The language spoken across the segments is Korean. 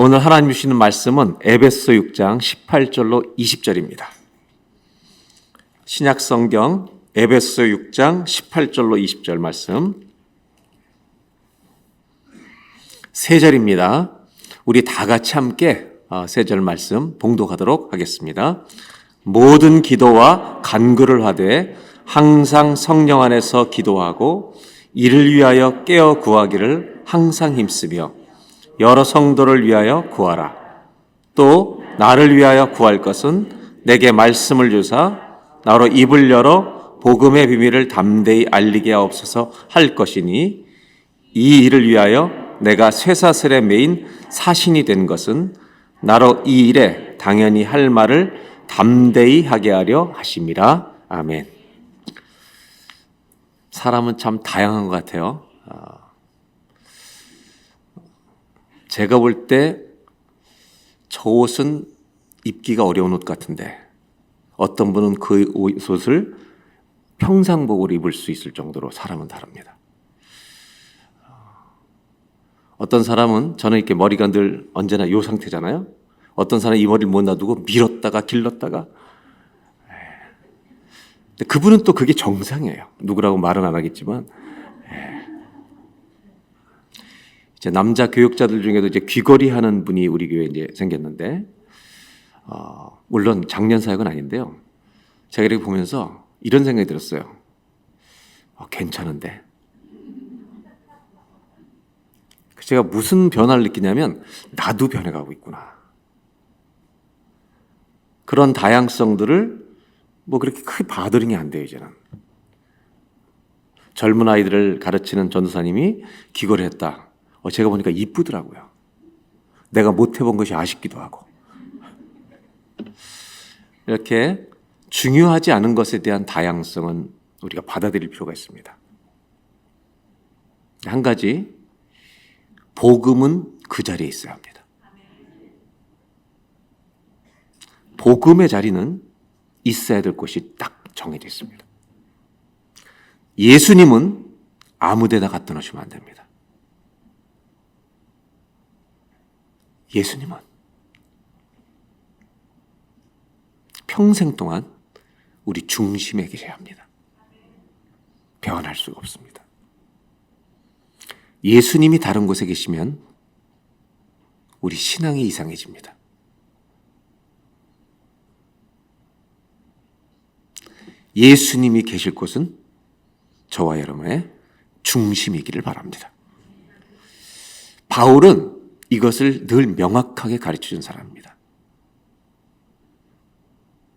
오늘 하나님 주시는 말씀은 에베소 6장 18절로 20절입니다. 신약 성경 에베소 6장 18절로 20절 말씀 세 절입니다. 우리 다 같이 함께 세 절 말씀 봉독하도록 하겠습니다. 모든 기도와 간구를 하되 항상 성령 안에서 기도하고 이를 위하여 깨어 구하기를 항상 힘쓰며 여러 성도를 위하여 구하라. 또 나를 위하여 구할 것은 내게 말씀을 주사 나로 입을 열어 복음의 비밀을 담대히 알리게 하옵소서 할 것이니 이 일을 위하여 내가 쇠사슬에 매인 사신이 된 것은 나로 이 일에 당연히 할 말을 담대히 하게 하려 하심이라. 아멘. 사람은 참 다양한 것 같아요. 제가 볼 때 저 옷은 입기가 어려운 옷 같은데 어떤 분은 그 옷을 평상복으로 입을 수 있을 정도로 사람은 다릅니다. 어떤 사람은 저는 이렇게 머리가 늘 언제나 이 상태잖아요. 어떤 사람은 이 머리를 못 놔두고 밀었다가 길렀다가. 근데 그분은 또 그게 정상이에요. 누구라고 말은 안 하겠지만. 이제 남자 교육자들 중에도 이제 귀걸이 하는 분이 우리 교회에 이제 생겼는데, 물론 작년 사역은 아닌데요. 제가 이렇게 보면서 이런 생각이 들었어요. 괜찮은데. 제가 무슨 변화를 느끼냐면 나도 변해가고 있구나. 그런 다양성들을 그렇게 크게 봐들이면 안 돼요, 이제는. 젊은 아이들을 가르치는 전도사님이 귀걸이 했다. 제가 보니까 이쁘더라고요. 내가 못 해본 것이 아쉽기도 하고. 이렇게 중요하지 않은 것에 대한 다양성은 우리가 받아들일 필요가 있습니다. 한 가지, 복음은 그 자리에 있어야 합니다. 복음의 자리는 있어야 될 곳이 딱 정해져 있습니다. 예수님은 아무 데나 갖다 놓으시면 안 됩니다. 예수님은 평생 동안 우리 중심에 계셔야 합니다. 변할 수가 없습니다. 예수님이 다른 곳에 계시면 우리 신앙이 이상해집니다. 예수님이 계실 곳은 저와 여러분의 중심이기를 바랍니다. 바울은 이것을 늘 명확하게 가르쳐준 사람입니다.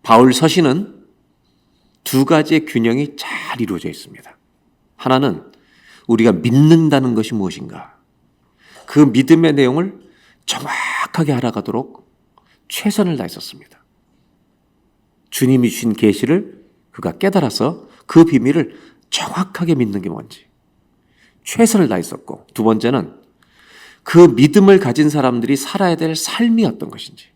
바울 서신은 두 가지의 균형이 잘 이루어져 있습니다. 하나는 우리가 믿는다는 것이 무엇인가, 그 믿음의 내용을 정확하게 알아가도록 최선을 다했었습니다. 주님이 주신 계시를 그가 깨달아서 그 비밀을 정확하게 믿는 게 뭔지 최선을 다했었고, 두 번째는 그 믿음을 가진 사람들이 살아야 될 삶이 어떤 것인지,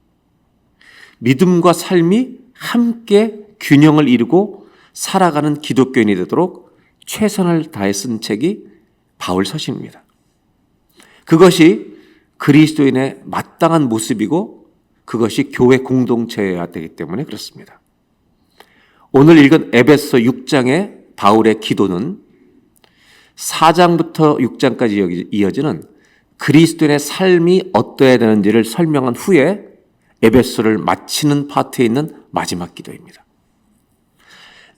믿음과 삶이 함께 균형을 이루고 살아가는 기독교인이 되도록 최선을 다해 쓴 책이 바울 서신입니다. 그것이 그리스도인의 마땅한 모습이고 그것이 교회 공동체여야 되기 때문에 그렇습니다. 오늘 읽은 에베소 6장의 바울의 기도는 4장부터 6장까지 이어지는 그리스도인의 삶이 어떠해야 되는지를 설명한 후에 에베소를 마치는 파트에 있는 마지막 기도입니다.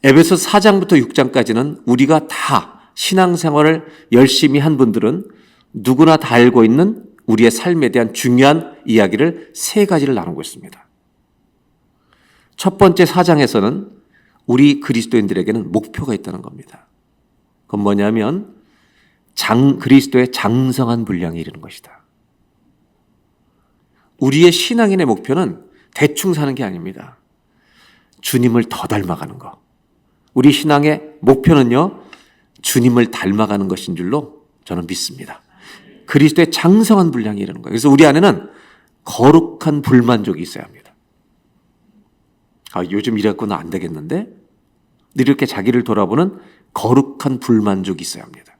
에베소 4장부터 6장까지는 우리가 다 신앙생활을 열심히 한 분들은 누구나 다 알고 있는 우리의 삶에 대한 중요한 이야기를 세 가지를 나누고 있습니다. 첫 번째 4장에서는 우리 그리스도인들에게는 목표가 있다는 겁니다. 그건 뭐냐면 그리스도의 장성한 분량에 이르는 것이다. 우리의 신앙인의 목표는 대충 사는 게 아닙니다. 주님을 더 닮아가는 것. 우리 신앙의 목표는요, 주님을 닮아가는 것인 줄로 저는 믿습니다. 그리스도의 장성한 분량에 이르는 거예요. 그래서 우리 안에는 거룩한 불만족이 있어야 합니다. 요즘 이래갖고는 안 되겠는데? 이렇게 자기를 돌아보는 거룩한 불만족이 있어야 합니다.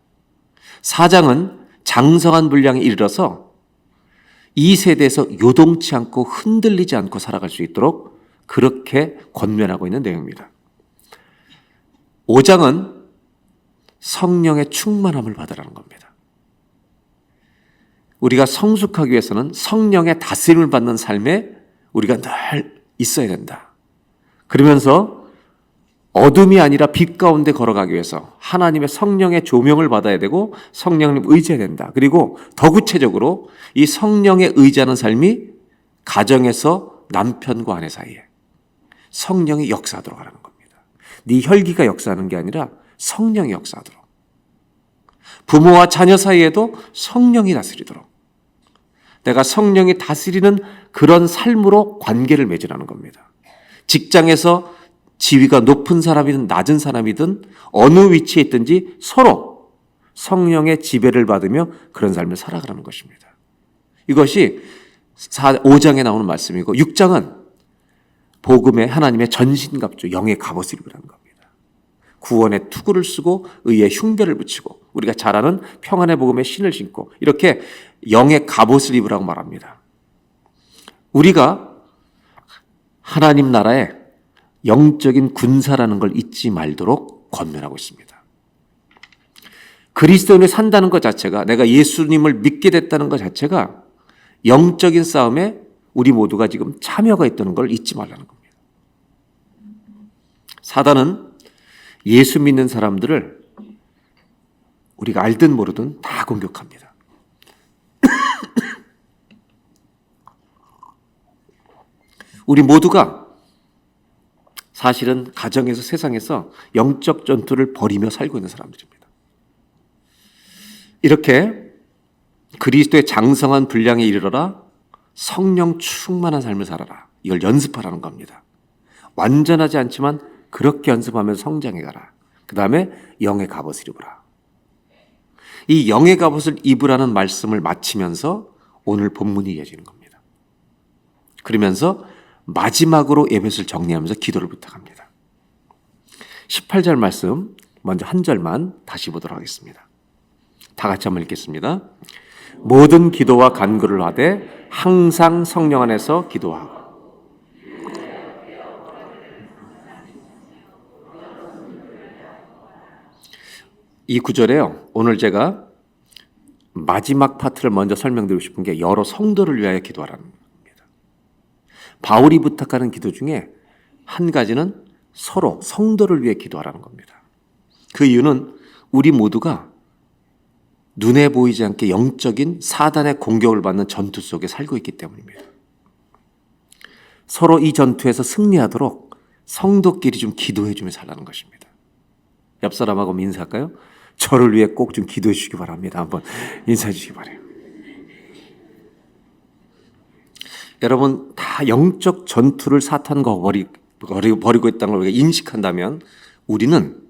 4장은 장성한 분량에 이르러서 이 세대에서 요동치 않고 흔들리지 않고 살아갈 수 있도록 그렇게 권면하고 있는 내용입니다. 5장은 성령의 충만함을 받으라는 겁니다. 우리가 성숙하기 위해서는 성령의 다스림을 받는 삶에 우리가 늘 있어야 된다. 그러면서 어둠이 아니라 빛 가운데 걸어가기 위해서 하나님의 성령의 조명을 받아야 되고 성령님 의지해야 된다. 그리고 더 구체적으로 이 성령에 의지하는 삶이 가정에서 남편과 아내 사이에 성령이 역사하도록 하라는 겁니다. 네 혈기가 역사하는 게 아니라 성령이 역사하도록. 부모와 자녀 사이에도 성령이 다스리도록. 내가 성령이 다스리는 그런 삶으로 관계를 맺으라는 겁니다. 직장에서 지위가 높은 사람이든 낮은 사람이든 어느 위치에 있든지 서로 성령의 지배를 받으며 그런 삶을 살아가라는 것입니다. 이것이 5장에 나오는 말씀이고 6장은 복음의 하나님의 전신갑주 영의 갑옷을 입으라는 겁니다. 구원의 투구를 쓰고 의의 흉배를 붙이고 우리가 잘 아는 평안의 복음의 신을 신고 이렇게 영의 갑옷을 입으라고 말합니다. 우리가 하나님 나라의 영적인 군사라는 걸 잊지 말도록 권면하고 있습니다. 그리스도인이 산다는 것 자체가 내가 예수님을 믿게 됐다는 것 자체가 영적인 싸움에 우리 모두가 지금 참여가 있다는 걸 잊지 말라는 겁니다. 사단은 예수 믿는 사람들을 우리가 알든 모르든 다 공격합니다. 우리 모두가 사실은 가정에서 세상에서 영적 전투를 벌이며 살고 있는 사람들입니다. 이렇게 그리스도의 장성한 분량에 이르러라 성령 충만한 삶을 살아라. 이걸 연습하라는 겁니다. 완전하지 않지만 그렇게 연습하면서 성장해 가라. 그 다음에 영의 갑옷을 입으라. 이 영의 갑옷을 입으라는 말씀을 마치면서 오늘 본문이 이어지는 겁니다. 그러면서 마지막으로 에베소를 정리하면서 기도를 부탁합니다. 18절 말씀 먼저 한 절만 다시 보도록 하겠습니다. 다 같이 한번 읽겠습니다. 모든 기도와 간구를 하되 항상 성령 안에서 기도하고. 이 구절에요. 오늘 제가 마지막 파트를 먼저 설명드리고 싶은 게 여러 성도를 위하여 기도하라는 겁니다. 바울이 부탁하는 기도 중에 한 가지는 서로 성도를 위해 기도하라는 겁니다. 그 이유는 우리 모두가 눈에 보이지 않게 영적인 사단의 공격을 받는 전투 속에 살고 있기 때문입니다. 서로 이 전투에서 승리하도록 성도끼리 좀 기도해 주며 살라는 것입니다. 옆 사람하고 인사할까요? 저를 위해 꼭 좀 기도해 주시기 바랍니다. 한번 인사해 주시기 바라요. 여러분 다 영적 전투를 사탄과 벌이고 있다는 걸 우리가 인식한다면 우리는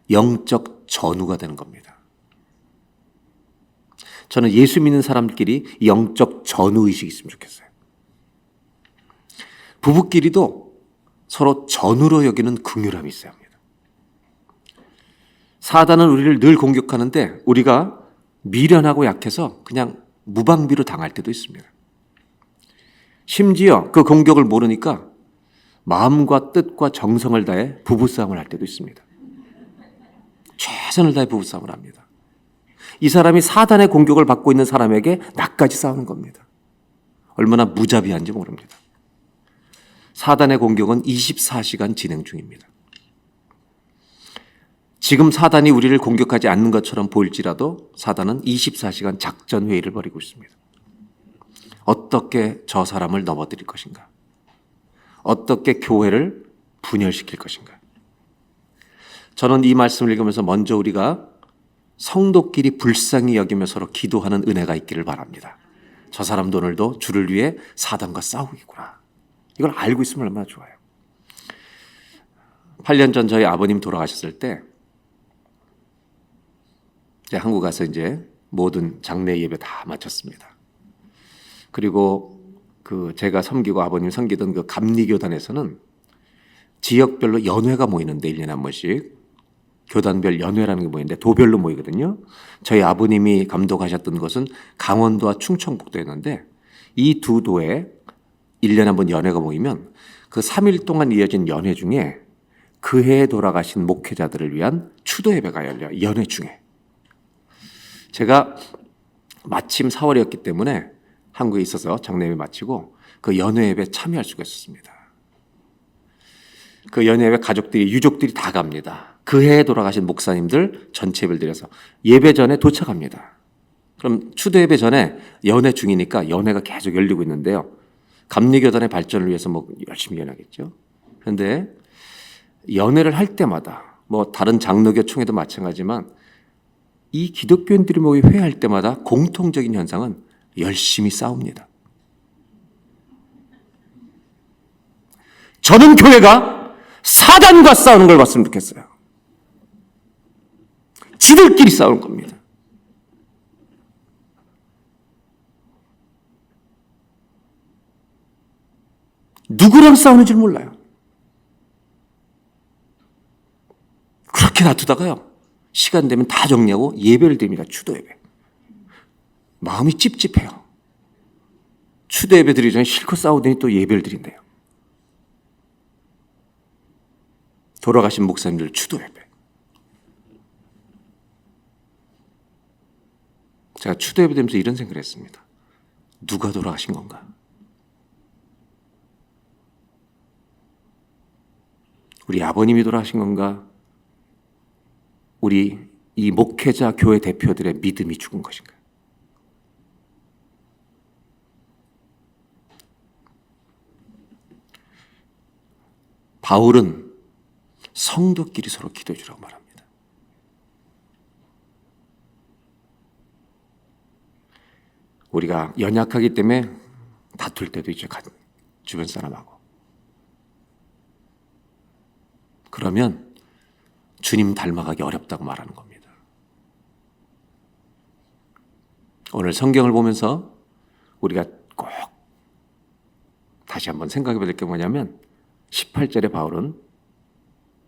영적 전우가 되는 겁니다. 저는 예수 믿는 사람들끼리 영적 전우 의식이 있으면 좋겠어요. 부부끼리도 서로 전우로 여기는 긍휼함이 있어야 합니다. 사단은 우리를 늘 공격하는데 우리가 미련하고 약해서 그냥 무방비로 당할 때도 있습니다. 심지어 그 공격을 모르니까 마음과 뜻과 정성을 다해 부부싸움을 할 때도 있습니다. 최선을 다해 부부싸움을 합니다. 이 사람이 사단의 공격을 받고 있는 사람에게 나까지 싸우는 겁니다. 얼마나 무자비한지 모릅니다. 사단의 공격은 24시간 진행 중입니다. 지금 사단이 우리를 공격하지 않는 것처럼 보일지라도 사단은 24시간 작전 회의를 벌이고 있습니다. 어떻게 저 사람을 넘어뜨릴 것인가? 어떻게 교회를 분열시킬 것인가? 저는 이 말씀을 읽으면서 먼저 우리가 성도끼리 불쌍히 여기며 서로 기도하는 은혜가 있기를 바랍니다. 저 사람도 오늘도 주를 위해 사단과 싸우고 있구나. 이걸 알고 있으면 얼마나 좋아요. 8년 전 저희 아버님 돌아가셨을 때 이제 한국 가서 이제 모든 장례 예배 다 마쳤습니다. 그리고 제가 섬기고 아버님 섬기던 그 감리교단에서는 지역별로 연회가 모이는데 1년에 한 번씩 교단별 연회라는 게 모이는데 도별로 모이거든요. 저희 아버님이 감독하셨던 것은 강원도와 충청북도였는데 이 두 도에 1년에 한 번 연회가 모이면 그 3일 동안 이어진 연회 중에 그 해에 돌아가신 목회자들을 위한 추도 예배가 열려요. 연회 중에. 제가 마침 4월이었기 때문에 한국에 있어서 장례를 마치고 그 연회 예배에 참여할 수가 있었습니다. 그 연회 예배 가족들이 유족들이 다 갑니다. 그 해에 돌아가신 목사님들 전체 예배를 드려서 예배 전에 도착합니다. 그럼 추도 예배 전에 연회 중이니까 연회가 계속 열리고 있는데요. 감리교단의 발전을 위해서 뭐 열심히 연하겠죠. 그런데 연회를 할 때마다 뭐 다른 장로교 총회도 마찬가지지만 이 기독교인들이 모이 회의할 때마다 공통적인 현상은 열심히 싸웁니다. 저는 교회가 사단과 싸우는 걸 봤으면 좋겠어요. 지들끼리 싸우는 겁니다. 누구랑 싸우는지 몰라요. 그렇게 놔두다가요. 시간 되면 다 정리하고 예배를 드립니다. 추도 예배. 마음이 찝찝해요. 추도 예배 드리기 전에 실컷 싸우더니 또 예배를 드린대요. 돌아가신 목사님들 추도 예배. 제가 추도 예배 되면서 이런 생각을 했습니다. 누가 돌아가신 건가? 우리 아버님이 돌아가신 건가? 우리 이 목회자 교회 대표들의 믿음이 죽은 것인가? 바울은 성도끼리 서로 기도해 주라고 말합니다. 우리가 연약하기 때문에 다툴 때도 있죠. 주변 사람하고. 그러면 주님 닮아가기 어렵다고 말하는 겁니다. 오늘 성경을 보면서 우리가 꼭 다시 한번 생각해 볼 게 뭐냐면 18절에 바울은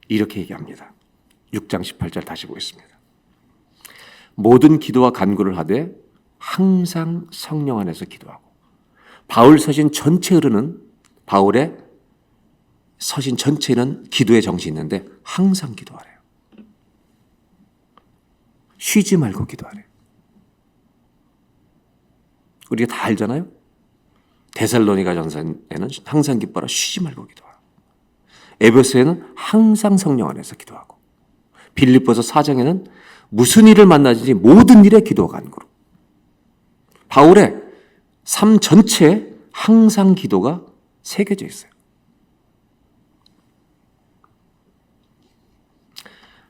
이렇게 얘기합니다. 6장 18절 다시 보겠습니다. 모든 기도와 간구를 하되 항상 성령 안에서 기도하고. 바울 서신 전체 흐르는 바울의 서신 전체는 기도의 정신이 있는데 항상 기도하래요. 쉬지 말고 기도하래요. 우리가 다 알잖아요. 데살로니가 전서에는 항상 기뻐라 쉬지 말고 기도하라. 에베소에는 항상 성령 안에서 기도하고, 빌립보서 4장에는 무슨 일을 만나든지 모든 일에 기도가 간구로. 바울의 삶 전체에 항상 기도가 새겨져 있어요.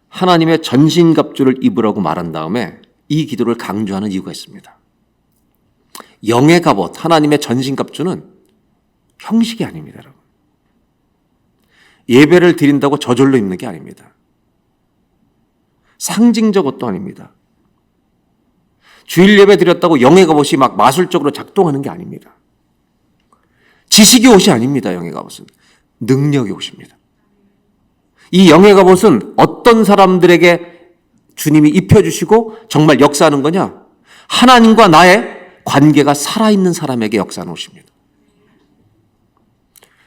하나님의 전신갑주를 입으라고 말한 다음에 이 기도를 강조하는 이유가 있습니다. 영의 갑옷, 하나님의 전신갑주는 형식이 아닙니다, 여러분. 예배를 드린다고 저절로 입는 게 아닙니다. 상징적 옷도 아닙니다. 주일 예배 드렸다고 영의 갑옷이 막 마술적으로 작동하는 게 아닙니다. 지식의 옷이 아닙니다, 영의 갑옷은. 능력의 옷입니다. 이 영의 갑옷은 어떤 사람들에게 주님이 입혀주시고 정말 역사하는 거냐? 하나님과 나의 관계가 살아있는 사람에게 역사하는 옷입니다.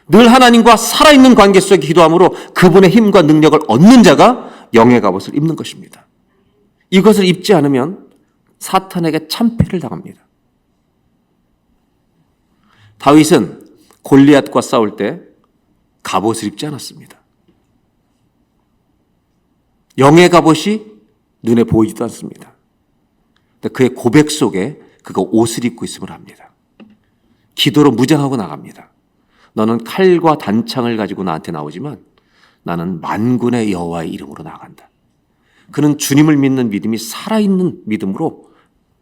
늘 하나님과 살아있는 관계 속에 기도함으로 그분의 힘과 능력을 얻는 자가 영의 갑옷을 입는 것입니다. 이것을 입지 않으면 사탄에게 참패를 당합니다. 다윗은 골리앗과 싸울 때 갑옷을 입지 않았습니다. 영의 갑옷이 눈에 보이지도 않습니다. 그의 고백 속에 그가 옷을 입고 있음을 합니다. 기도로 무장하고 나갑니다. 너는 칼과 단창을 가지고 나한테 나오지만 나는 만군의 여호와의 이름으로 나간다. 그는 주님을 믿는 믿음이 살아있는 믿음으로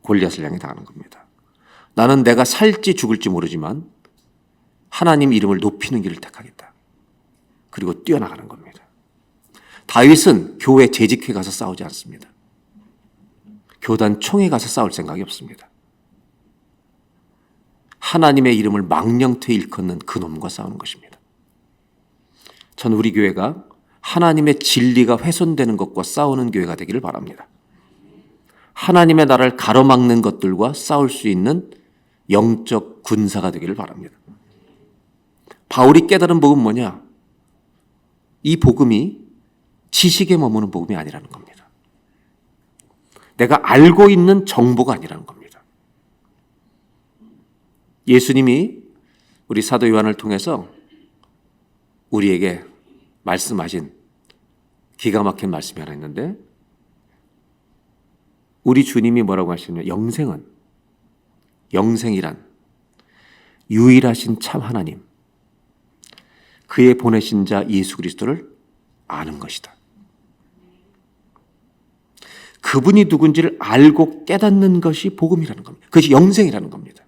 골리앗을 향해 나가는 겁니다. 나는 내가 살지 죽을지 모르지만 하나님 이름을 높이는 길을 택하겠다. 그리고 뛰어나가는 겁니다. 다윗은 교회 재직회 가서 싸우지 않습니다. 교단 총회 가서 싸울 생각이 없습니다. 하나님의 이름을 망령되이 일컫는 그놈과 싸우는 것입니다. 전 우리 교회가 하나님의 진리가 훼손되는 것과 싸우는 교회가 되기를 바랍니다. 하나님의 나라를 가로막는 것들과 싸울 수 있는 영적 군사가 되기를 바랍니다. 바울이 깨달은 복음은 뭐냐? 이 복음이 지식에 머무는 복음이 아니라는 겁니다. 내가 알고 있는 정보가 아니라는 겁니다. 예수님이 우리 사도 요한을 통해서 우리에게 말씀하신 기가 막힌 말씀이 하나 있는데, 우리 주님이 뭐라고 하시냐면 영생이란 유일하신 참 하나님, 그의 보내신 자 예수 그리스도를 아는 것이다. 그분이 누군지를 알고 깨닫는 것이 복음이라는 겁니다. 그것이 영생이라는 겁니다.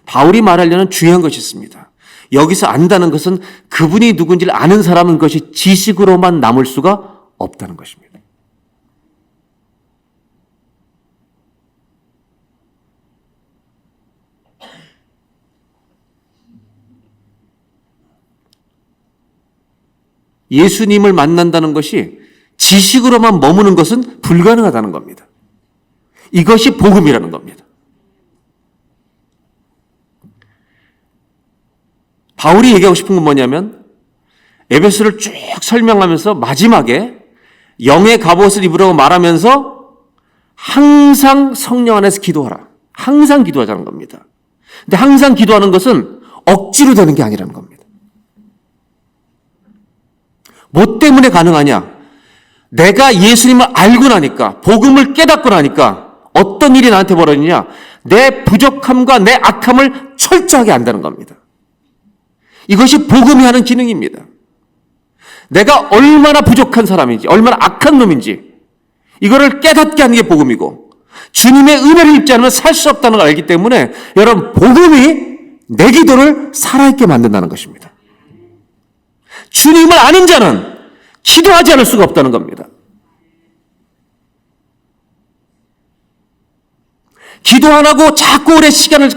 바울이 말하려는 중요한 것이 있습니다. 여기서 안다는 것은 그분이 누군지를 아는 사람은 것이 지식으로만 남을 수가 없다는 것입니다. 예수님을 만난다는 것이 지식으로만 머무는 것은 불가능하다는 겁니다. 이것이 복음이라는 겁니다. 바울이 얘기하고 싶은 건 뭐냐면, 에베소를 쭉 설명하면서 마지막에 영의 갑옷을 입으라고 말하면서 항상 성령 안에서 기도하라. 항상 기도하자는 겁니다. 근데 항상 기도하는 것은 억지로 되는 게 아니라는 겁니다. 뭐 때문에 가능하냐? 내가 예수님을 알고 나니까, 복음을 깨닫고 나니까 어떤 일이 나한테 벌어지냐? 내 부족함과 내 악함을 철저하게 안다는 겁니다. 이것이 복음이 하는 기능입니다. 내가 얼마나 부족한 사람인지, 얼마나 악한 놈인지 이거를 깨닫게 하는 게 복음이고, 주님의 은혜를 입지 않으면 살 수 없다는 걸 알기 때문에 여러분, 복음이 내 기도를 살아있게 만든다는 것입니다. 주님을 아는 자는 기도하지 않을 수가 없다는 겁니다. 기도 안 하고 자꾸 오래 시간을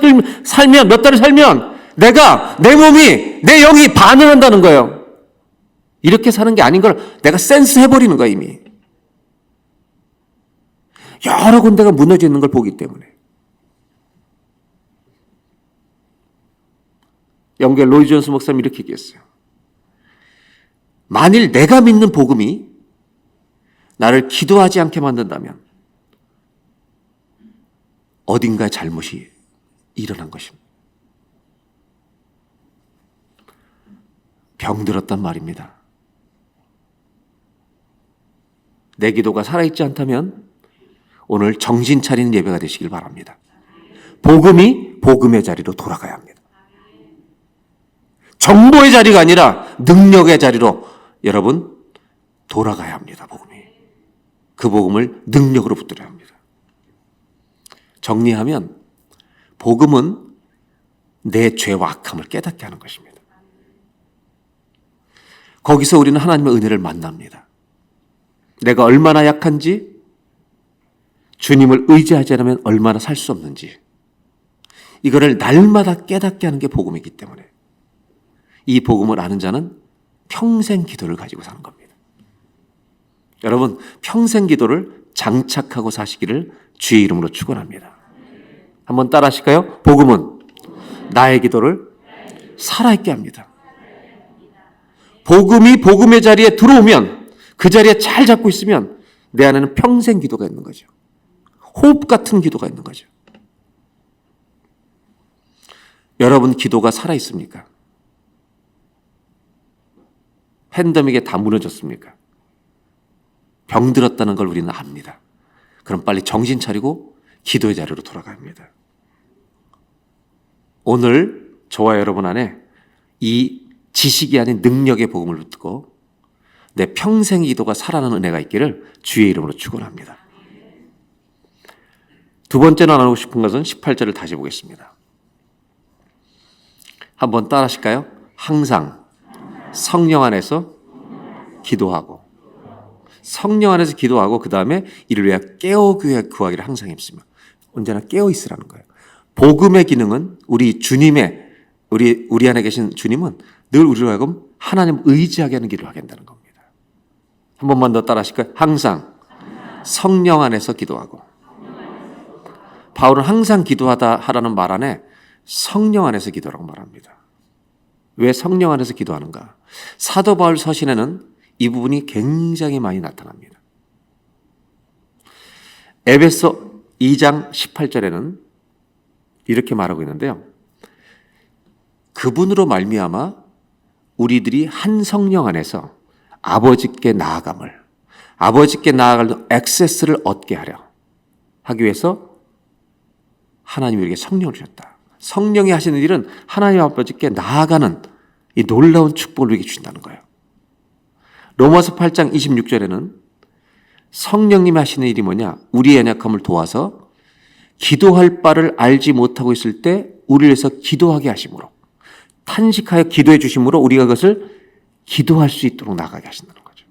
살면, 몇 달을 살면 내 몸이, 내 영이 반응한다는 거예요. 이렇게 사는 게 아닌 걸 내가 센스 해버리는 거야, 이미. 여러 군데가 무너져 있는 걸 보기 때문에. 영국의 로이 존스 목사님이 이렇게 얘기했어요. 만일 내가 믿는 복음이 나를 기도하지 않게 만든다면 어딘가에 잘못이 일어난 것입니다. 병들었단 말입니다. 내 기도가 살아있지 않다면 오늘 정신 차리는 예배가 되시길 바랍니다. 복음이 복음의 자리로 돌아가야 합니다. 정보의 자리가 아니라 능력의 자리로 여러분 돌아가야 합니다. 복음이. 그 복음을 능력으로 붙들어야 합니다. 정리하면 복음은 내 죄와 악함을 깨닫게 하는 것입니다. 거기서 우리는 하나님의 은혜를 만납니다. 내가 얼마나 약한지, 주님을 의지하지 않으면 얼마나 살 수 없는지, 이거를 날마다 깨닫게 하는 게 복음이기 때문에 이 복음을 아는 자는 평생 기도를 가지고 사는 겁니다. 여러분, 평생 기도를 장착하고 사시기를 주의 이름으로 축원합니다. 한번 따라 하실까요? 복음은 나의 기도를 살아있게 합니다. 복음이 복음의 자리에 들어오면, 그 자리에 잘 잡고 있으면 내 안에는 평생 기도가 있는 거죠. 호흡 같은 기도가 있는 거죠. 여러분 기도가 살아있습니까? 팬데믹에 다 무너졌습니까? 병들었다는 걸 우리는 압니다. 그럼 빨리 정신 차리고 기도의 자리로 돌아가야 합니다. 오늘 저와 여러분 안에 이 지식이 아닌 능력의 복음을 붙들고 내 평생 기도가 살아나는 은혜가 있기를 주의 이름으로 축원합니다. 두 번째로 나누고 싶은 것은 18절을 다시 보겠습니다. 한번 따라 하실까요? 항상 성령 안에서 기도하고, 성령 안에서 기도하고, 그 다음에 이를 위하여 깨어 구하기를 항상 힘쓰며. 언제나 깨어 있으라는 거예요. 복음의 기능은 우리 주님의, 우리 안에 계신 주님은 늘 우리로 하여금 하나님 의지하게 하는 기도를 하게 한다는 겁니다. 한 번만 더 따라 하실까요? 항상 성령 안에서 기도하고. 바울은 항상 기도하다 하라는 말 안에 성령 안에서 기도라고 말합니다. 왜 성령 안에서 기도하는가? 사도 바울 서신에는 이 부분이 굉장히 많이 나타납니다. 에베소 2장 18절에는 이렇게 말하고 있는데요. 그분으로 말미암아 우리들이 한 성령 안에서 아버지께 나아갈 액세스를 얻게 하기 위해서 하나님이 우리에게 성령을 주셨다. 성령이 하시는 일은 하나님 아버지께 나아가는 이 놀라운 축복을 우리에게 주신다는 거예요. 로마서 8장 26절에는 성령님이 하시는 일이 뭐냐? 우리의 연약함을 도와서 기도할 바를 알지 못하고 있을 때 우리를 위해서 기도하게 하심으로, 탄식하여 기도해 주심으로 우리가 그것을 기도할 수 있도록 나아가게 하신다는 거죠.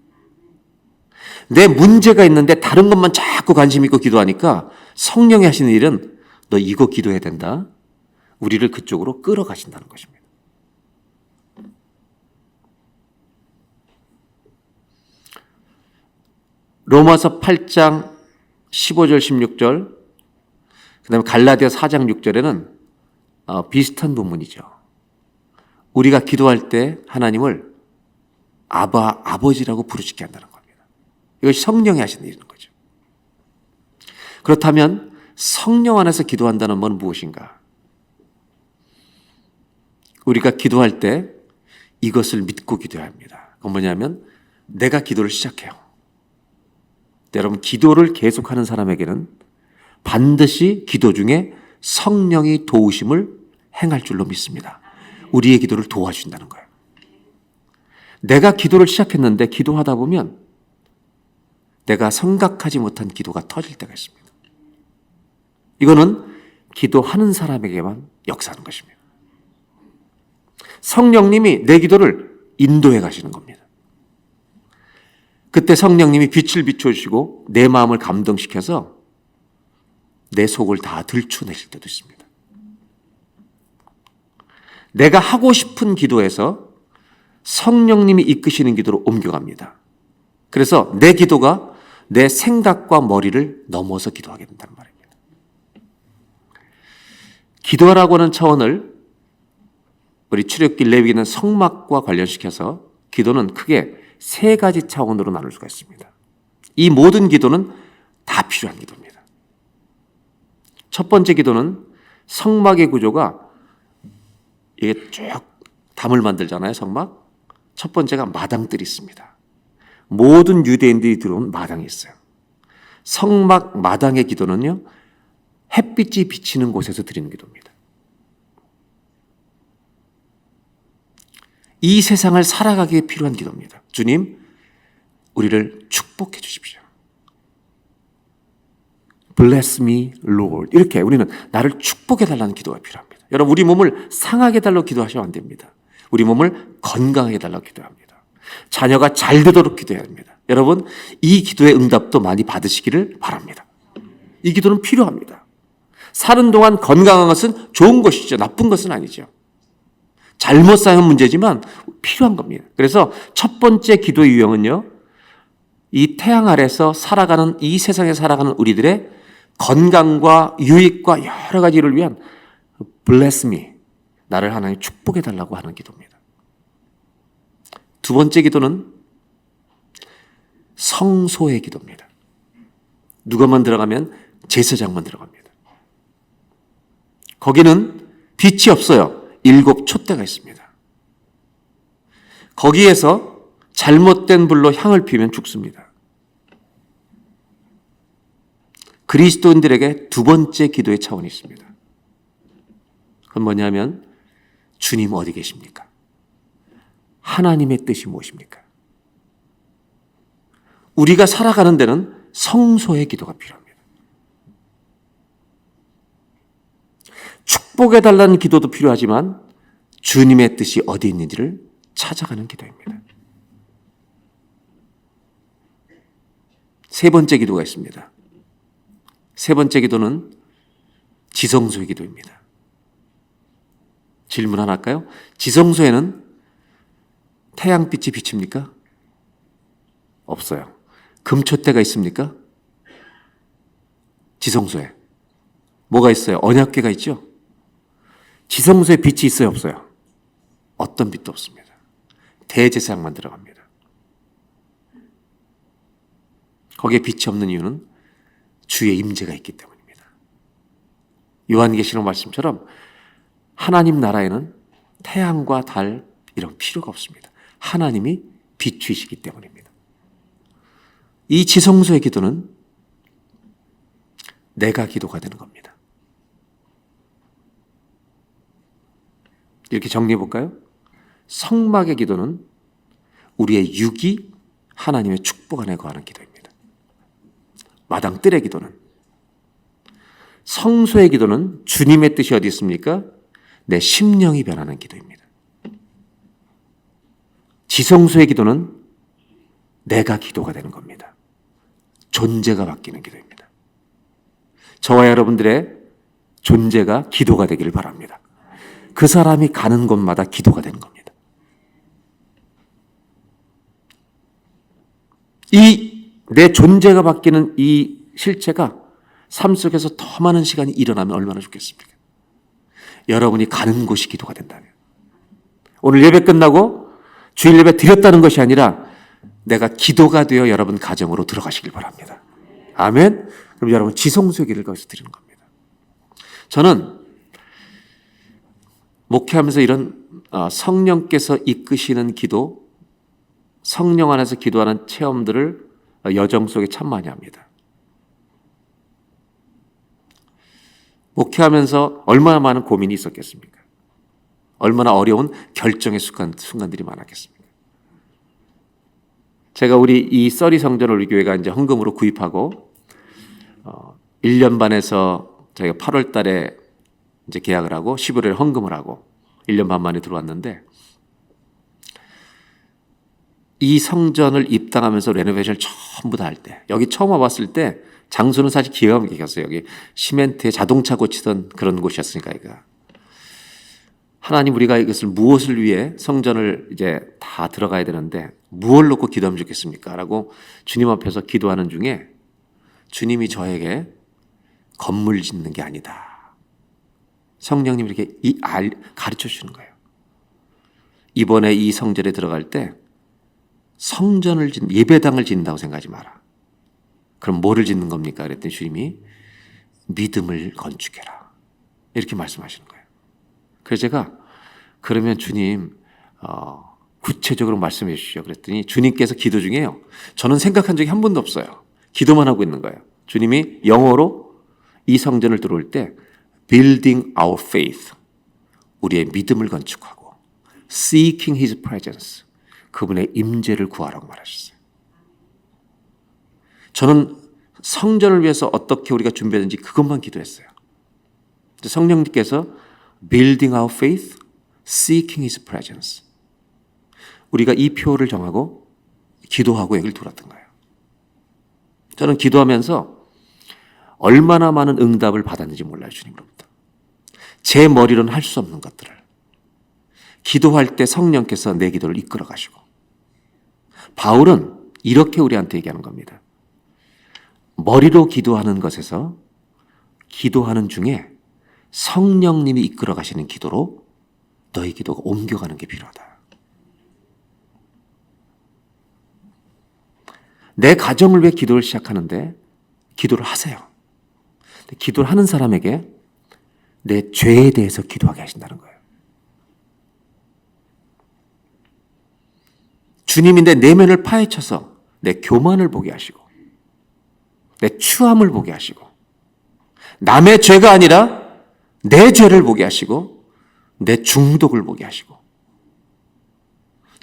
내 문제가 있는데 다른 것만 자꾸 관심 있고 기도하니까 성령이 하시는 일은 너 이거 기도해야 된다. 우리를 그쪽으로 끌어가신다는 것입니다. 로마서 8장 15절 16절 그 다음에 갈라디아 4장 6절에는 비슷한 본문이죠. 우리가 기도할 때 하나님을 아버지라고 부르시게 한다는 겁니다. 이것이 성령이 하시는 일인 거죠. 그렇다면 성령 안에서 기도한다는 건 무엇인가? 우리가 기도할 때 이것을 믿고 기도해야 합니다. 그건 뭐냐면 내가 기도를 시작해요. 여러분, 기도를 계속하는 사람에게는 반드시 기도 중에 성령이 도우심을 행할 줄로 믿습니다. 우리의 기도를 도와주신다는 거예요. 내가 기도를 시작했는데 기도하다 보면 내가 생각하지 못한 기도가 터질 때가 있습니다. 이거는 기도하는 사람에게만 역사하는 것입니다. 성령님이 내 기도를 인도해 가시는 겁니다. 그때 성령님이 빛을 비춰주시고 내 마음을 감동시켜서 내 속을 다 들추내실 때도 있습니다. 내가 하고 싶은 기도에서 성령님이 이끄시는 기도로 옮겨갑니다. 그래서 내 기도가 내 생각과 머리를 넘어서 기도하게 된다는 말입니다. 기도하라고 하는 차원을 우리 출애굽기 레위기는 성막과 관련시켜서 기도는 크게 세 가지 차원으로 나눌 수가 있습니다. 이 모든 기도는 다 필요한 기도입니다. 첫 번째 기도는 성막의 구조가 이게 쭉 담을 만들잖아요, 성막. 첫 번째가 마당들이 있습니다. 모든 유대인들이 들어온 마당이 있어요. 성막 마당의 기도는요, 햇빛이 비치는 곳에서 드리는 기도입니다. 이 세상을 살아가기에 필요한 기도입니다. 주님, 우리를 축복해 주십시오. Bless me, Lord. 이렇게 우리는 나를 축복해 달라는 기도가 필요합니다. 여러분, 우리 몸을 상하게 달라고 기도하시면 안 됩니다. 우리 몸을 건강하게 달라고 기도합니다. 자녀가 잘 되도록 기도해야 합니다. 여러분, 이 기도의 응답도 많이 받으시기를 바랍니다. 이 기도는 필요합니다. 사는 동안 건강한 것은 좋은 것이죠. 나쁜 것은 아니죠. 잘못 사는 문제지만 필요한 겁니다. 그래서 첫 번째 기도의 유형은요, 이 태양 아래서 살아가는, 이 세상에 살아가는 우리들의 건강과 유익과 여러 가지를 위한 Bless me, 나를 하나님 축복해 달라고 하는 기도입니다. 두 번째 기도는 성소의 기도입니다. 누가만 들어가면 제사장만 들어갑니다. 거기는 빛이 없어요. 7 촛대가 있습니다. 거기에서 잘못된 불로 향을 피우면 죽습니다. 그리스도인들에게 두 번째 기도의 차원이 있습니다. 그건 뭐냐면 주님 어디 계십니까? 하나님의 뜻이 무엇입니까? 우리가 살아가는 데는 성소의 기도가 필요합니다. 축복해달라는 기도도 필요하지만 주님의 뜻이 어디 있는지를 찾아가는 기도입니다. 세 번째 기도가 있습니다. 세 번째 기도는 지성소의 기도입니다. 질문 하나 할까요? 지성소에는 태양빛이 비칩니까? 없어요. 금촛대가 있습니까? 지성소에. 뭐가 있어요? 언약궤가 있죠? 지성소에 빛이 있어요? 없어요? 어떤 빛도 없습니다. 대제사장만 들어갑니다. 거기에 빛이 없는 이유는 주의 임재가 있기 때문입니다. 요한계시록 말씀처럼 하나님 나라에는 태양과 달 이런 필요가 없습니다. 하나님이 빛이시기 때문입니다. 이 지성소의 기도는 내가 기도가 되는 겁니다. 이렇게 정리해 볼까요? 성막의 기도는 우리의 육이 하나님의 축복 안에 거하는 기도입니다. 마당 뜰의 기도는, 성소의 기도는 주님의 뜻이 어디 있습니까? 내 심령이 변하는 기도입니다. 지성소의 기도는 내가 기도가 되는 겁니다. 존재가 바뀌는 기도입니다. 저와 여러분들의 존재가 기도가 되기를 바랍니다. 그 사람이 가는 곳마다 기도가 되는 겁니다. 내 존재가 바뀌는 이 실체가 삶 속에서 더 많은 시간이 일어나면 얼마나 좋겠습니까? 여러분이 가는 곳이 기도가 된다면. 오늘 예배 끝나고 주일 예배 드렸다는 것이 아니라 내가 기도가 되어 여러분 가정으로 들어가시길 바랍니다. 아멘. 그럼 여러분 지성소의 기도를 거기서 드리는 겁니다. 저는 목회하면서 이런 성령께서 이끄시는 기도, 성령 안에서 기도하는 체험들을 여정 속에 참 많이 합니다. 목회하면서 얼마나 많은 고민이 있었겠습니까? 얼마나 어려운 결정의 순간들이 많았겠습니까? 제가 우리 이 써리 성전을 우리 교회가 이제 헌금으로 구입하고 1년 반에서 저희가 8월 달에 이제 계약을 하고 11월에 헌금을 하고 1년 반 만에 들어왔는데, 이 성전을 입당하면서 레노베이션을 전부 다 할 때, 여기 처음 와봤을 때 장소는 사실 기가 막혔어요. 여기 시멘트에 자동차 고치던 그런 곳이었으니까. 하나님, 우리가 이것을 무엇을 위해 성전을 이제 다 들어가야 되는데 무엇을 놓고 기도하면 좋겠습니까? 라고 주님 앞에서 기도하는 중에 주님이 저에게 건물 짓는 게 아니다, 성령님이 이렇게 가르쳐 주시는 거예요. 이번에 이 성전에 들어갈 때 성전을 예배당을 짓는다고 생각하지 마라. 그럼 뭐를 짓는 겁니까? 그랬더니 주님이 믿음을 건축해라, 이렇게 말씀하시는 거예요. 그래서 제가 그러면 주님 구체적으로 말씀해 주시죠. 그랬더니 주님께서 기도 중에요, 저는 생각한 적이 한 번도 없어요. 기도만 하고 있는 거예요. 주님이 영어로 이 성전을 들어올 때 building our faith, 우리의 믿음을 건축하고 seeking His presence, 그분의 임재를 구하라고 말하셨어요. 저는 성전을 위해서 어떻게 우리가 준비하든지 그것만 기도했어요. 성령님께서 building our faith, seeking His presence, 우리가 이 표를 정하고 기도하고 여기를 돌았던 거예요. 저는 기도하면서 얼마나 많은 응답을 받았는지 몰라요. 주님으로부터. 제 머리로는 할 수 없는 것들을 기도할 때 성령께서 내 기도를 이끌어 가시고, 바울은 이렇게 우리한테 얘기하는 겁니다. 머리로 기도하는 것에서 기도하는 중에 성령님이 이끌어 가시는 기도로 너희 기도가 옮겨가는 게 필요하다. 내 가정을 위해 기도를 시작하는데 기도를 하세요. 기도를 하는 사람에게 내 죄에 대해서 기도하게 하신다는 거예요. 주님이 내 내면을 파헤쳐서 내 교만을 보게 하시고 내 추함을 보게 하시고 남의 죄가 아니라 내 죄를 보게 하시고 내 중독을 보게 하시고,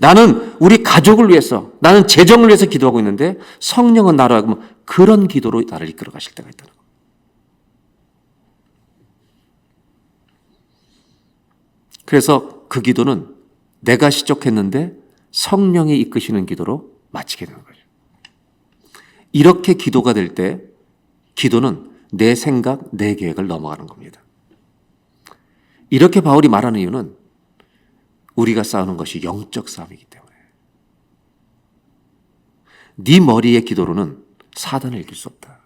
나는 우리 가족을 위해서, 나는 재정을 위해서 기도하고 있는데 성령은 나로 하여금 그런 기도로 나를 이끌어 가실 때가 있다는 거예요. 그래서 그 기도는 내가 시작했는데 성령이 이끄시는 기도로 마치게 되는 거죠. 이렇게 기도가 될 때 기도는 내 생각, 내 계획을 넘어가는 겁니다. 이렇게 바울이 말하는 이유는 우리가 싸우는 것이 영적 싸움이기 때문에, 네 머리의 기도로는 사단을 이길 수 없다.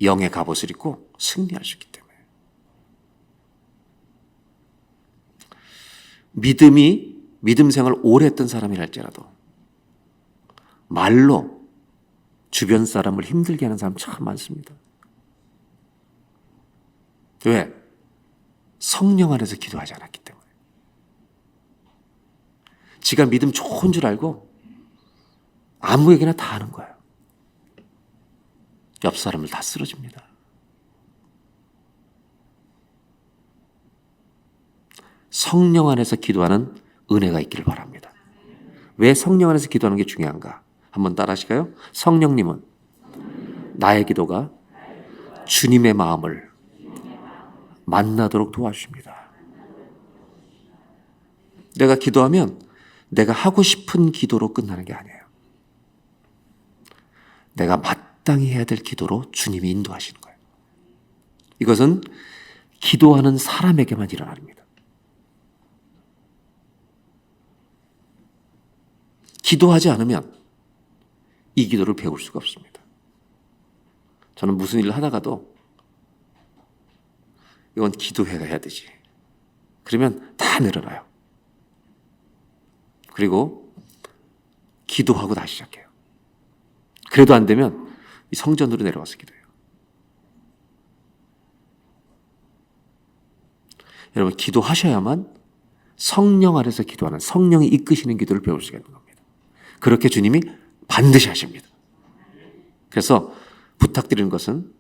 영의 갑옷을 입고 승리할 수 있기 때문에. 믿음 생활을 오래 했던 사람이랄지라도 말로 주변 사람을 힘들게 하는 사람 참 많습니다. 왜? 성령 안에서 기도하지 않았기 때문에. 지가 믿음 좋은 줄 알고 아무에게나 다 하는 거예요. 옆 사람을 다 쓰러집니다. 성령 안에서 기도하는 은혜가 있기를 바랍니다. 왜 성령 안에서 기도하는 게 중요한가? 한번 따라 하실까요? 성령님은 나의 기도가 주님의 마음을 만나도록 도와주십니다. 내가 기도하면 내가 하고 싶은 기도로 끝나는 게 아니에요. 내가 마땅히 해야 될 기도로 주님이 인도하시는 거예요. 이것은 기도하는 사람에게만 일어나는 겁니다. 기도하지 않으면 이 기도를 배울 수가 없습니다. 저는 무슨 일을 하다가도 이건 기도해야 되지. 그러면 다 늘어나요. 그리고 기도하고 다시 시작해요. 그래도 안 되면 이 성전으로 내려와서 기도해요. 여러분, 기도하셔야만 성령 안에서 기도하는, 성령이 이끄시는 기도를 배울 수가 있는 겁니다. 그렇게 주님이 반드시 하십니다. 그래서 부탁드리는 것은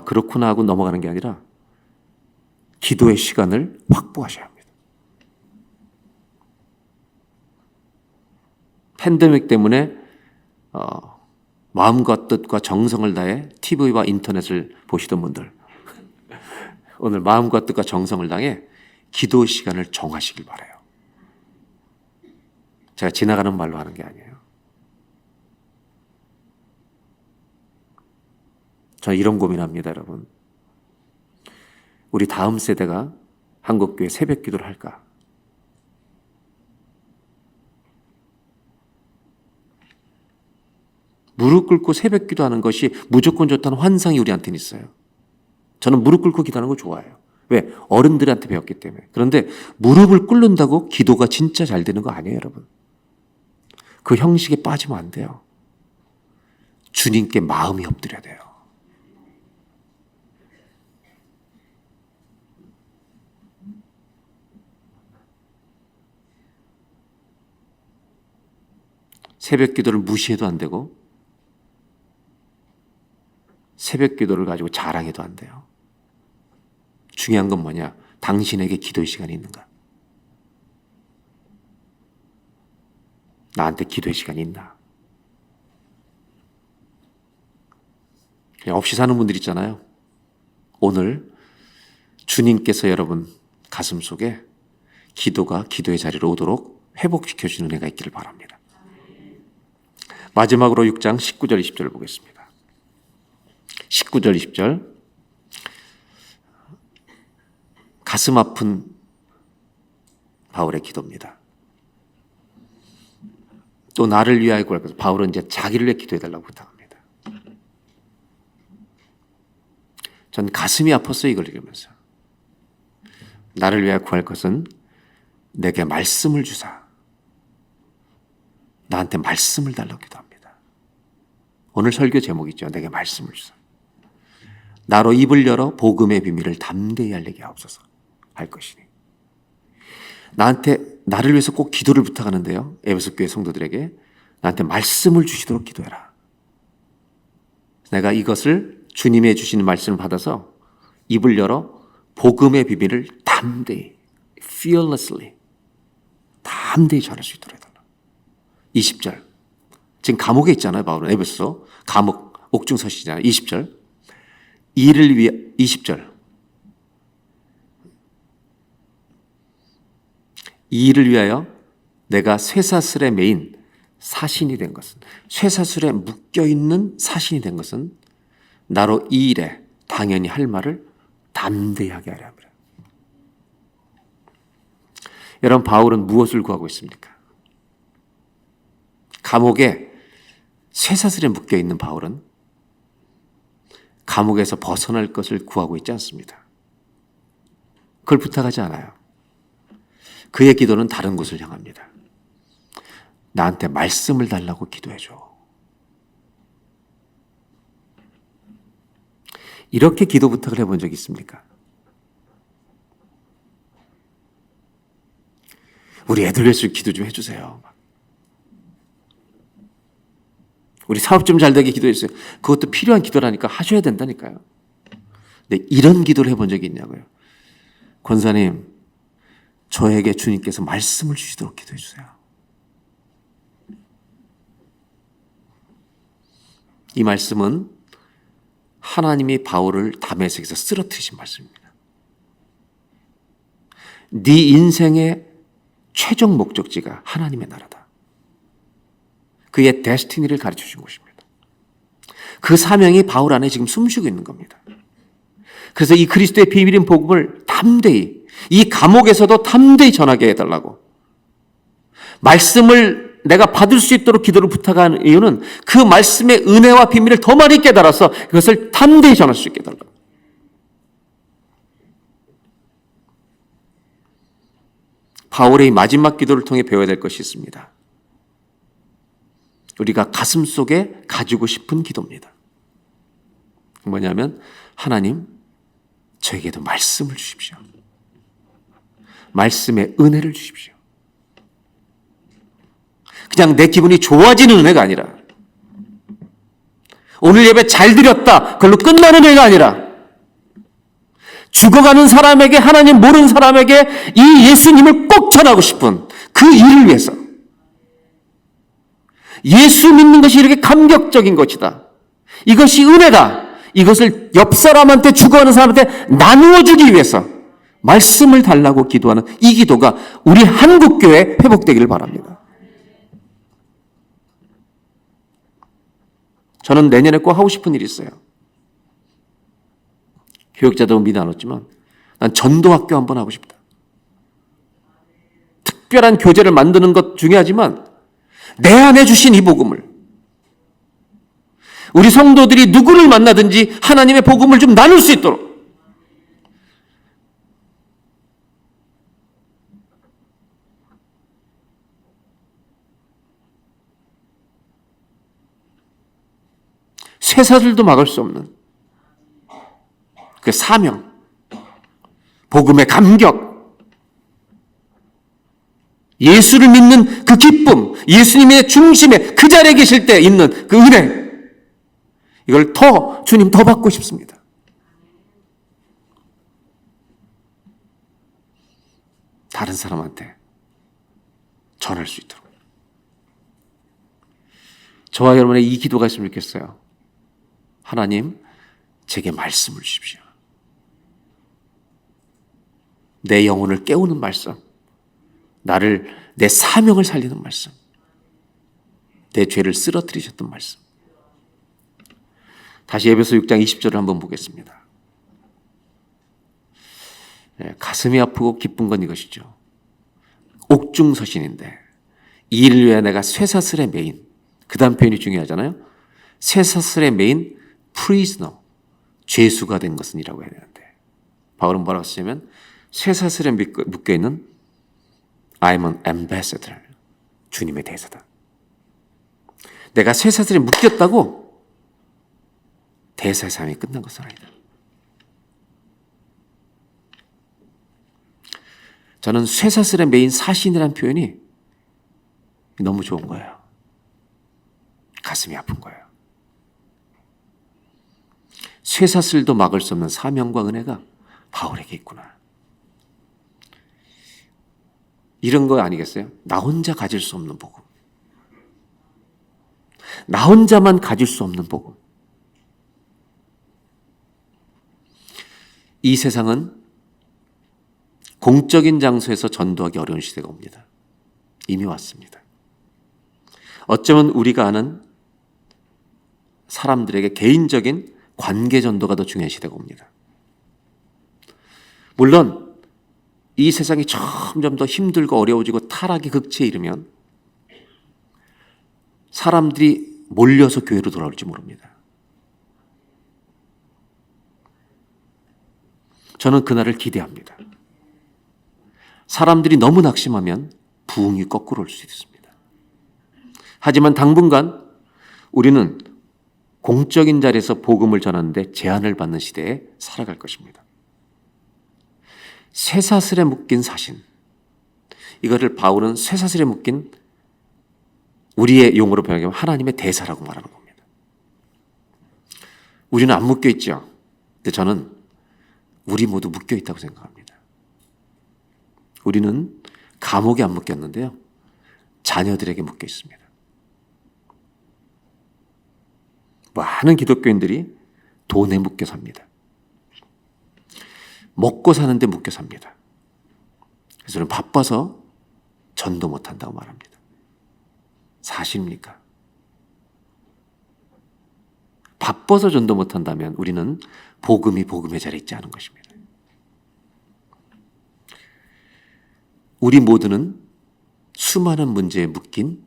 그렇구나 하고 넘어가는 게 아니라 기도의 시간을 확보하셔야 합니다. 팬데믹 때문에 마음과 뜻과 정성을 다해 TV와 인터넷을 보시던 분들, 오늘 마음과 뜻과 정성을 다해 기도 시간을 정하시길 바라요. 제가 지나가는 말로 하는 게 아니에요. 저는 이런 고민합니다, 여러분. 우리 다음 세대가 한국교회 새벽 기도를 할까? 무릎 꿇고 새벽 기도하는 것이 무조건 좋다는 환상이 우리한테는 있어요. 저는 무릎 꿇고 기도하는 거 좋아해요. 왜? 어른들한테 배웠기 때문에. 그런데 무릎을 꿇는다고 기도가 진짜 잘 되는 거 아니에요, 여러분. 그 형식에 빠지면 안 돼요. 주님께 마음이 엎드려야 돼요. 새벽 기도를 무시해도 안 되고 새벽 기도를 가지고 자랑해도 안 돼요. 중요한 건 뭐냐? 당신에게 기도의 시간이 있는가? 나한테 기도의 시간이 있나? 그냥 없이 사는 분들 있잖아요. 오늘 주님께서 여러분 가슴 속에 기도가 기도의 자리로 오도록 회복시켜주는 은혜가 있기를 바랍니다. 마지막으로 6장 19절 20절을 보겠습니다. 19절 20절. 가슴 아픈 바울의 기도입니다. 또 나를 위하여 구할 것을, 바울은 이제 자기를 위해 기도해달라고 부탁합니다. 전 가슴이 아팠어요, 이걸 읽으면서. 나를 위하여 구할 것은 내게 말씀을 주사. 나한테 말씀을 달라고 기도합니다. 오늘 설교 제목이죠. 내게 말씀을 주사. 나로 입을 열어 복음의 비밀을 담대히 알리게 하옵소서 할 것이니. 나를 위해서 꼭 기도를 부탁하는데요. 에베소 교회 성도들에게 나한테 말씀을 주시도록 기도해라. 내가 이것을 주님의 주시는 말씀을 받아서 입을 열어 복음의 비밀을 담대히, fearlessly, 담대히 전할 수 있도록 해달라. 20절. 지금 감옥에 있잖아요, 바울은. 에베소 감옥 옥중서시잖아요. 20절. 이를 위해, 20절. 이 일을 위하여 내가 쇠사슬에 매인 사신이 된 것은, 쇠사슬에 묶여있는 사신이 된 것은 나로 이 일에 당연히 할 말을 담대히 하게 하려 합니다. 여러분, 바울은 무엇을 구하고 있습니까? 감옥에 쇠사슬에 묶여 있는 바울은 감옥에서 벗어날 것을 구하고 있지 않습니다. 그걸 부탁하지 않아요. 그의 기도는 다른 곳을 향합니다. 나한테 말씀을 달라고 기도해줘. 이렇게 기도 부탁을 해본 적이 있습니까? 우리 애들 위해서 기도 좀 해주세요. 우리 사업 좀 잘 되게 기도해주세요. 그것도 필요한 기도라니까 하셔야 된다니까요. 근데 이런 기도를 해본 적이 있냐고요. 권사님, 저에게 주님께서 말씀을 주시도록 기도해 주세요. 이 말씀은 하나님이 바울을 다메섹에서 쓰러뜨리신 말씀입니다. 네 인생의 최종 목적지가 하나님의 나라다. 그의 데스티니를 가르쳐 주신 것입니다. 그 사명이 바울 안에 지금 숨쉬고 있는 겁니다. 그래서 이 그리스도의 비밀인 복음을 담대히, 이 감옥에서도 담대히 전하게 해달라고, 말씀을 내가 받을 수 있도록 기도를 부탁하는 이유는 그 말씀의 은혜와 비밀을 더 많이 깨달아서 그것을 담대히 전할 수 있게 해달라고. 바울의 마지막 기도를 통해 배워야 될 것이 있습니다. 우리가 가슴 속에 가지고 싶은 기도입니다. 뭐냐면, 하나님, 저에게도 말씀을 주십시오. 말씀의 은혜를 주십시오. 그냥 내 기분이 좋아지는 은혜가 아니라, 오늘 예배 잘 드렸다, 그걸로 끝나는 은혜가 아니라, 죽어가는 사람에게, 하나님 모르는 사람에게 이 예수님을 꼭 전하고 싶은 그 일을 위해서, 예수 믿는 것이 이렇게 감격적인 것이다, 이것이 은혜다, 이것을 옆 사람한테, 죽어가는 사람한테 나누어 주기 위해서 말씀을 달라고 기도하는 이 기도가 우리 한국교회에 회복되기를 바랍니다. 저는 내년에 꼭 하고 싶은 일이 있어요. 교육자도 미리 나눴지만 난 전도학교 한번 하고 싶다. 특별한 교재를 만드는 것 중요하지만 내 안에 주신 이 복음을, 우리 성도들이 누구를 만나든지 하나님의 복음을 좀 나눌 수 있도록, 쇠사슬도 막을 수 없는 그 사명, 복음의 감격, 예수를 믿는 그 기쁨, 예수님의 중심에 그 자리에 계실 때 있는 그 은혜, 이걸 주님 더 받고 싶습니다. 다른 사람한테 전할 수 있도록. 저와 여러분의 이 기도가 있으면 좋겠어요. 하나님, 제게 말씀을 주십시오. 내 영혼을 깨우는 말씀, 내 사명을 살리는 말씀, 내 죄를 쓰러뜨리셨던 말씀. 다시 에베소 6장 20절을 한번 보겠습니다. 가슴이 아프고 기쁜 건 이것이죠. 옥중서신인데 이 일을 위해 내가 쇠사슬에 매인, 그 다음 표현이 중요하잖아요. 쇠사슬에 매인 prisoner, 죄수가 된 것은이라고 해야 되는데, 바울은 뭐라고 쓰냐면 쇠사슬에 묶여있는 I'm an ambassador, 주님의 대사다. 내가 쇠사슬에 묶였다고 대사의 삶이 끝난 것은 아니다. 저는 쇠사슬에 매인 사신이라는 표현이 너무 좋은 거예요. 가슴이 아픈 거예요. 쇠사슬도 막을 수 없는 사명과 은혜가 바울에게 있구나. 이런 거 아니겠어요? 나 혼자 가질 수 없는 복음. 나 혼자만 가질 수 없는 복음. 이 세상은 공적인 장소에서 전도하기 어려운 시대가 옵니다. 이미 왔습니다. 어쩌면 우리가 아는 사람들에게 개인적인 관계 전도가 더 중요한 시대가 옵니다. 물론 이 세상이 점점 더 힘들고 어려워지고 타락의 극치에 이르면 사람들이 몰려서 교회로 돌아올지 모릅니다. 저는 그날을 기대합니다. 사람들이 너무 낙심하면 부흥이 거꾸로 올 수 있습니다. 하지만 당분간 우리는 공적인 자리에서 복음을 전하는데 제한을 받는 시대에 살아갈 것입니다. 쇠사슬에 묶인 사신, 이거를 바울은 쇠사슬에 묶인, 우리의 용어로 표현하면 하나님의 대사라고 말하는 겁니다. 우리는 안 묶여 있죠. 근데 저는 우리 모두 묶여 있다고 생각합니다. 우리는 감옥에 안 묶였는데요, 자녀들에게 묶여 있습니다. 많은 기독교인들이 돈에 묶여 삽니다. 먹고 사는데 묶여 삽니다. 그래서 저는 바빠서 전도 못한다고 말합니다. 사실입니까? 바빠서 전도 못한다면 우리는 복음이 복음의 자리에 있지 않은 것입니다. 우리 모두는 수많은 문제에 묶인,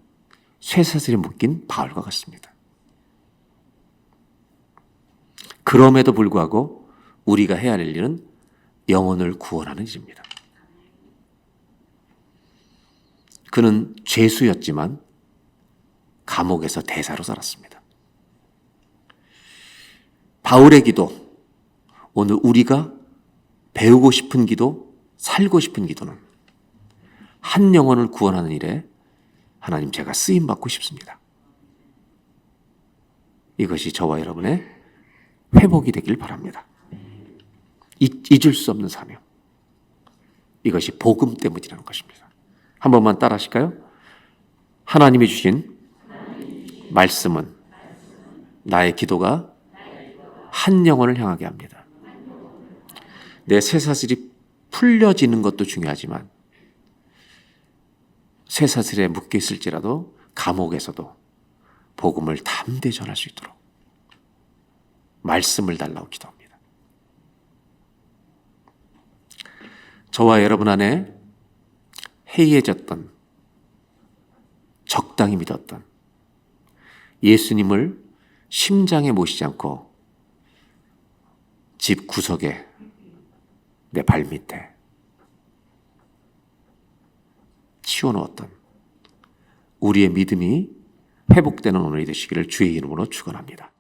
쇠사슬에 묶인 바울과 같습니다. 그럼에도 불구하고 우리가 해야 할 일은 영혼을 구원하는 일입니다. 그는 죄수였지만 감옥에서 대사로 살았습니다. 바울의 기도, 오늘 우리가 배우고 싶은 기도, 살고 싶은 기도는 한 영혼을 구원하는 일에 하나님, 제가 쓰임받고 싶습니다. 이것이 저와 여러분의 회복이 되길 바랍니다. 잊을 수 없는 사명, 이것이 복음 때문이라는 것입니다. 한 번만 따라 하실까요? 하나님이 주신 말씀은 나의 기도가 한 영혼을 향하게 합니다. 내 쇠사슬이 풀려지는 것도 중요하지만 쇠사슬에 묶여 있을지라도 감옥에서도 복음을 담대히 전할 수 있도록 말씀을 달라고 기도합니다. 저와 여러분 안에 해이해졌던, 적당히 믿었던 예수님을 심장에 모시지 않고 집 구석에, 내 발밑에 치워놓았던 우리의 믿음이 회복되는 오늘이 되시기를 주의 이름으로 축원합니다.